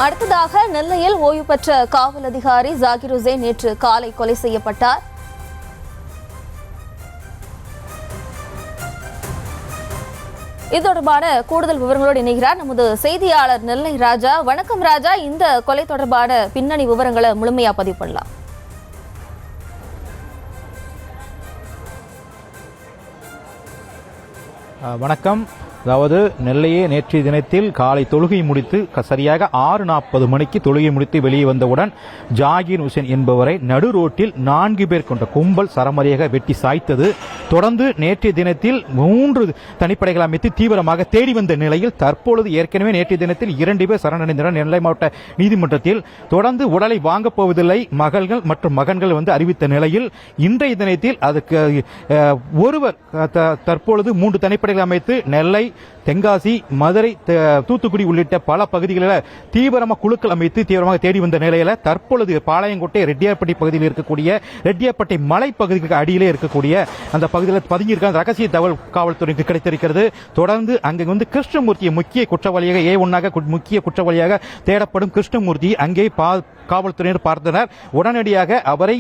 அடுத்ததாக நெல்லையில் ஓய்வு பெற்ற காவல் அதிகாரி ஜாகிர் ஹுசேன் நேற்று காலை கொலை செய்யப்பட்டார். இது தொடர்பான கூடுதல் விவரங்களோடு இணைகிறார் நமது செய்தியாளர் நெல்லை ராஜா. வணக்கம் ராஜா, இந்த கொலை தொடர்பான பின்னணி விவரங்களை முழுமையா பதிவு பண்ணலாம். வணக்கம். அதாவது நெல்லையே நேற்றைய தினத்தில் காலை தொழுகை முடித்து சரியாக 6:40 மணிக்கு தொழுகை முடித்து வெளியே வந்தவுடன் ஜாகிர் ஹுசேன் என்பவரை நடு ரோட்டில் 4 பேர் கொண்ட கும்பல் சரமாரியாக வெட்டி சாய்த்தது. தொடர்ந்து நேற்றைய தினத்தில் 3 தனிப்படைகள் அமைத்து தீவிரமாக தேடி வந்த நிலையில் தற்பொழுது ஏற்கனவே நேற்றைய தினத்தில் 2 பேர் சரணடைந்தனர் நெல்லை மாவட்ட நீதிமன்றத்தில். தொடர்ந்து உடலை வாங்கப் போவதில்லை மகள்கள் மற்றும் மகன்கள் அறிவித்த நிலையில் இன்றைய தினத்தில் அதுக்கு ஒருவர் தற்பொழுது 3 தனிப்படைகள் அமைத்து நெல்லை, தென்காசி, மதுரை, தூத்துக்குடி உள்ளிட்ட பல பகுதிகளில் தீவிரமாக குழுக்கள் அமைத்து தீவிரமாக தேடி வந்த நிலையில் தற்பொழுது பாளையங்கோட்டை ரெட்டியார்பட்டி பகுதியில் இருக்கக்கூடிய ரெட்டியார்பட்டி மலை பகுதிக்கு அடியிலே இருக்கக்கூடிய அந்த பகுதியில் பதுங்கியிருக்க ரகசிய தகவல் காவல்துறைக்கு கிடைத்திருக்கிறது. தொடர்ந்து அங்கே கிருஷ்ணமூர்த்தியை முக்கிய குற்றவாளியாக A1 முக்கிய குற்றவாளியாக தேடப்படும் கிருஷ்ணமூர்த்தி அங்கே காவல்துறையினர் பார்த்தனர். உடனடியாக அவரை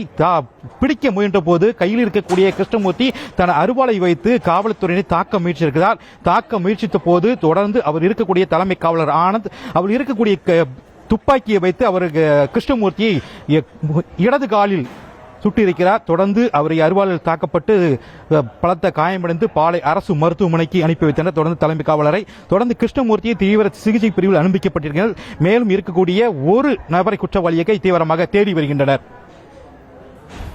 பிடிக்க முயன்ற போது கையில் இருக்கக்கூடிய கிருஷ்ணமூர்த்தி தன் அருவாளை வைத்து காவல்துறையினர் தாக்க முயற்சியிருக்கிறார். தாக்க முயற்சித்த போது தொடர்ந்து அவர் இருக்கக்கூடிய தலைமை காவலர் ஆனந்த் அவர் இருக்கக்கூடிய துப்பாக்கியை வைத்து அவர் கிருஷ்ணமூர்த்தியை இடது காலில் சுட்டிருக்கிறார். தொடர்ந்து அவரை அருவாளில் தாக்கப்பட்டு பலத்த காயமடைந்து பாளை அரசு மருத்துவமனைக்கு அனுப்பி வைத்தனர். தொடர்ந்து தலைமை காவலரை தொடர்ந்து கிருஷ்ணமூர்த்தியை தீவிர சிகிச்சை பிரிவில் அனுமதிக்கப்பட்டிருக்கிறது. மேலும் இருக்கக்கூடிய ஒரு நபரை குற்றவாளியை தீவிரமாக தேடி வருகின்றனர்.